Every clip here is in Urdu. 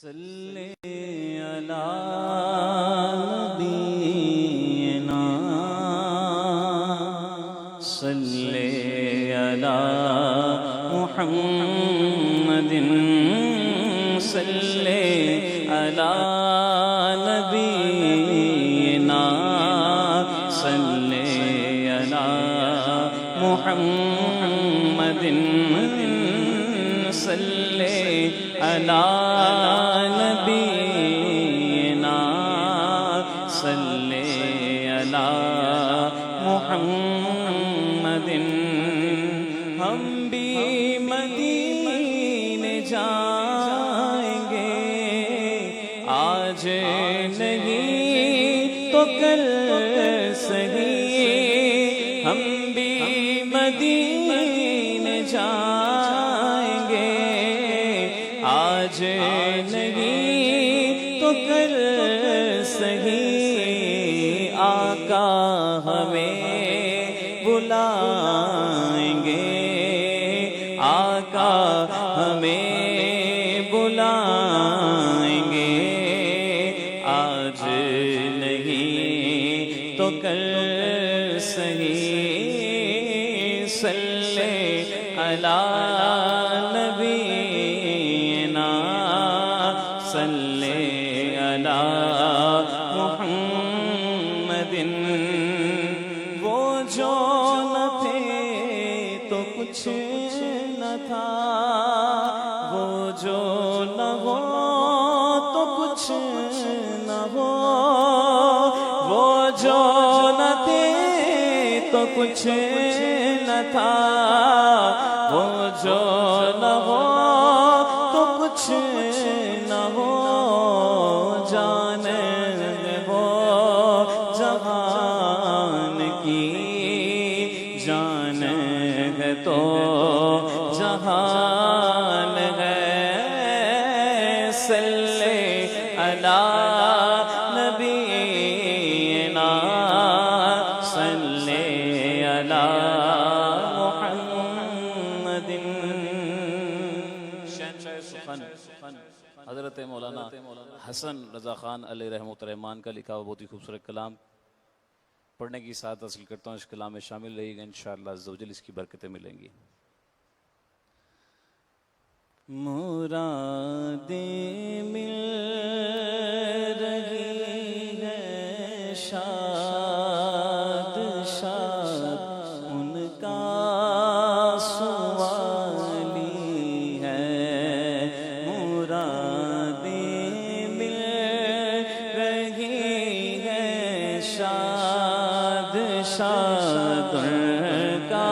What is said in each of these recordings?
صلی علی نبینا صلی علی محمد صلی علی نبینا صلی علی محمد صلی علی نبینا صلی علی محمد ہم بھی مدینے جائیں گے آج نہیں تو کل سہی ہم بھی مدینے جائیں گے آج نہیں تو کل سہی آقا ہمیں بلائیں گے آقا ہمیں بلائیں گے آج نہیں تو کل سہی صلی علی نبینا صلی علی محمد وہ جو نہ تھے تو کچھ نہ تھا وہ جو نہ ہو تو کچھ نہ ہو وہ جو نہ تھے تو کچھ نہ تھا وہ جو نہ ہو تو کچھ نہ ہو جان وہ جہان کی جان ہے تو جہان ہے صلی علی نبینا صلی علی محمد حضرت مولانا حسن رضا خان علیہ رحمۃ الرحمان کا لکھا ہوا بہت ہی خوبصورت کلام پڑھنے کی ساتھ حاصل کرتا ہوں اس کلام میں شامل رہی گا انشاءاللہ عز و جل اس کی برکتیں ملیں گی مرادیں مل رہی ہے شاد شاد ان کا سوالی ہے مرادیں مل رہی ہے شاد شاد ان کا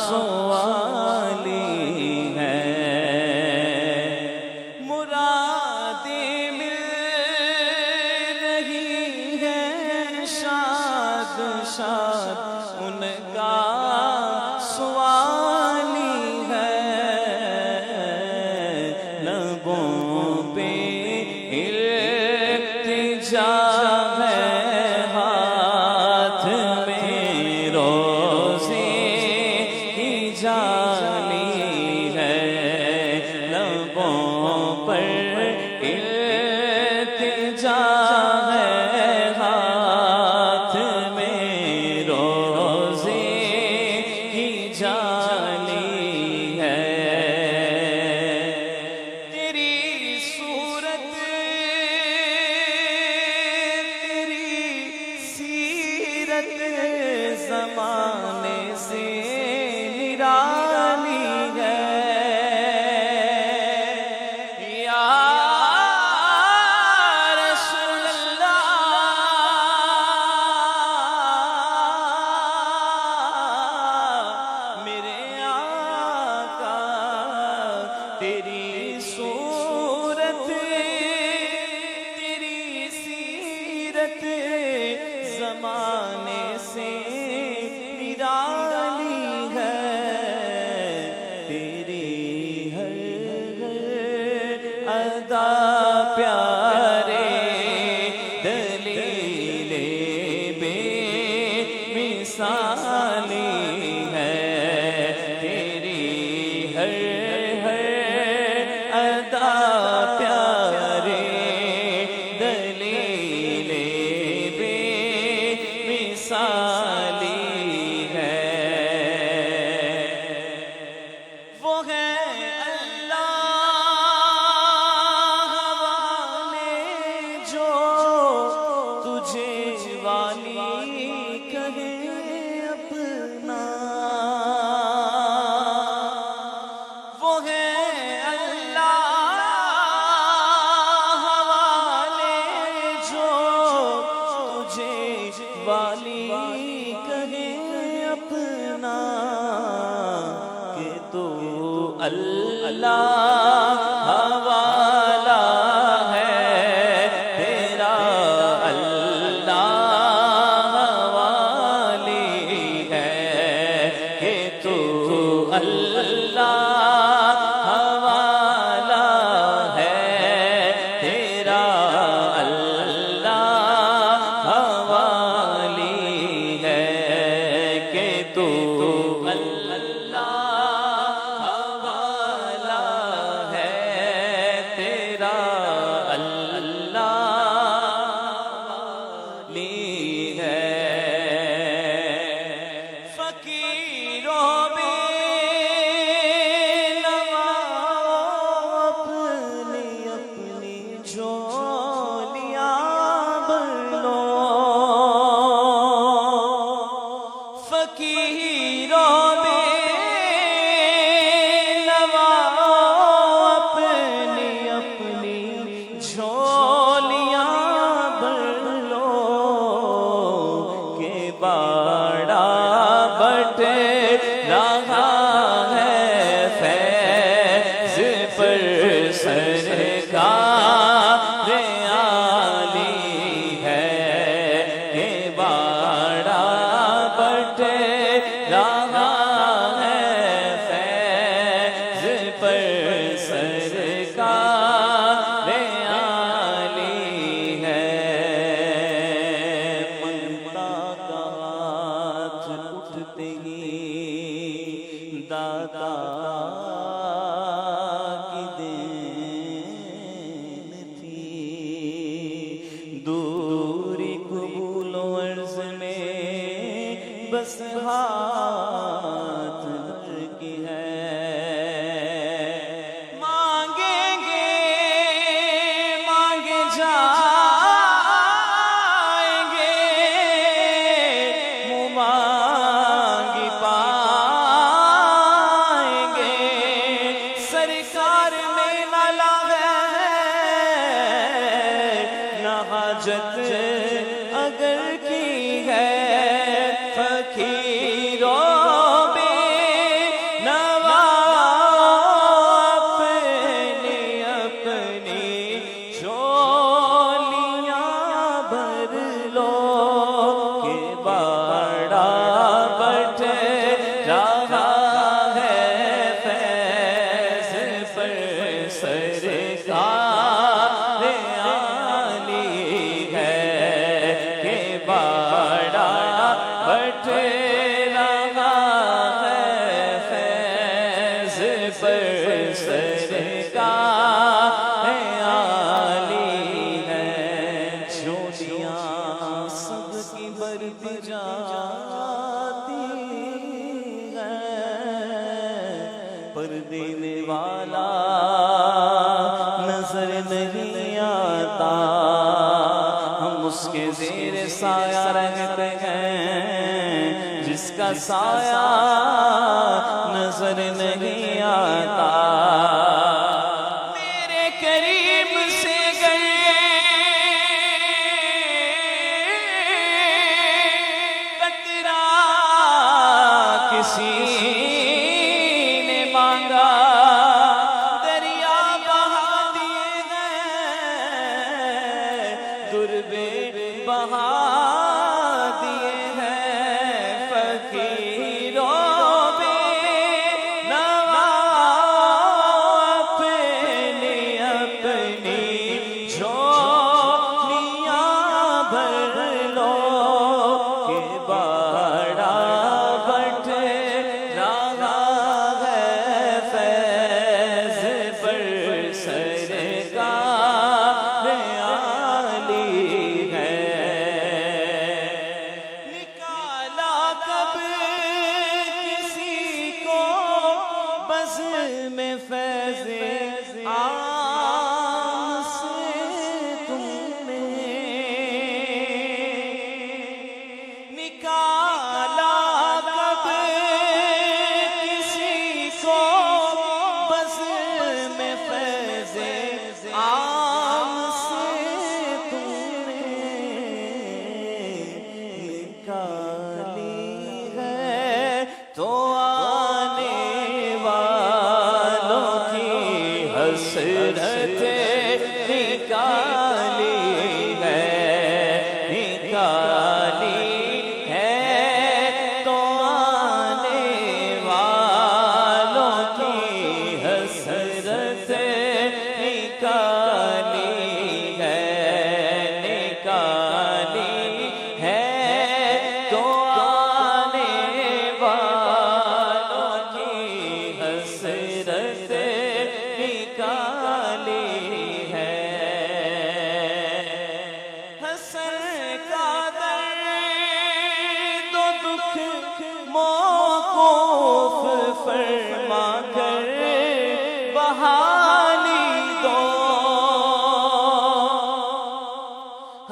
سوالی ہے مرادیں مل رہی ہے شاد شاد ان کا سوالی ہے لبوں پہ التجا ہے ہاتھ میں روزے کی جالی ہے لبوں پر التجا ہے ہاتھ میں روزے کی جالی ہے تیری صورت تیری سیرت زمانے سے نرالی ہے یا رسول اللہ میرے آقا تیری صورت تیری سیرت زمانے سے نرالی ہے تیری ہر ادا پیارے دلیل بے مثالی ہے تیری ہر ادا پیارے اللہ حوالہ ہے تیرا، اللہ حوالی ہے کہ تو اللہ حوالہ ہے تیرا، اللہ حوالی ہے کہ تو داتا کی دین تھی، دوری قبول و عرض میں بس ہاتھ بھر کی ہے، مانگیں گے مانگے جائیں گے، منہ مانگی پائیں گے، سرکار میں نہ لاغے نہ حاجت اگر کی ہے، فقیروں بے نوا اپنی اپنی جھولیاں بھر لو کہ باڑا بٹ رہا ہے فیض پر سرکار عالی ہے کہ باڑا بٹ رہا ہے فیض پر سرکار عالی ہے، جھولیاں سب کی برد جاتی ہیں، پر دینے والا نظر نہیں آتا، ہم اس کے زیر سایہ رہتے ہیں، جس کا سایہ نظر نہیں آتا، میرے قریب سے گئے قطرہ کسی نے مانگا، دریا بہا دیے گئے، دربے بہا دیے ہیں، فقیروں بے نوا اپنی اپنی جھولیاں بھر لو کہ باڑا بٹ رہا ہے فیض پر سرکار عالی ہے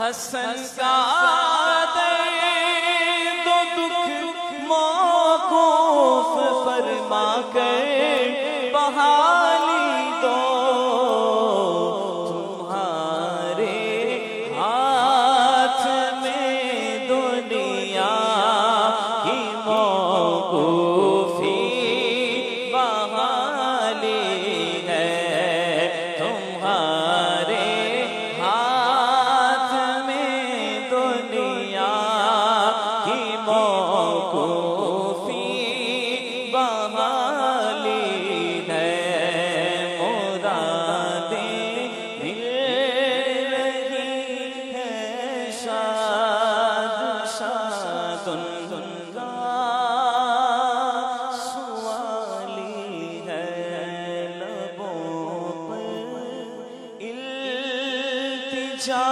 حسن کا درد و دکھ موقوف فرما کر بحالی دو، تمہارے ہاتھ میں دنیا کی موقوفی بحالی ہے، تمہارے ہاتھ میں دنیا کی موقوفی بحالی ہے، مرادیں مل رہی ہیں شاد شاد سوالی ہے، لبوں پر التجا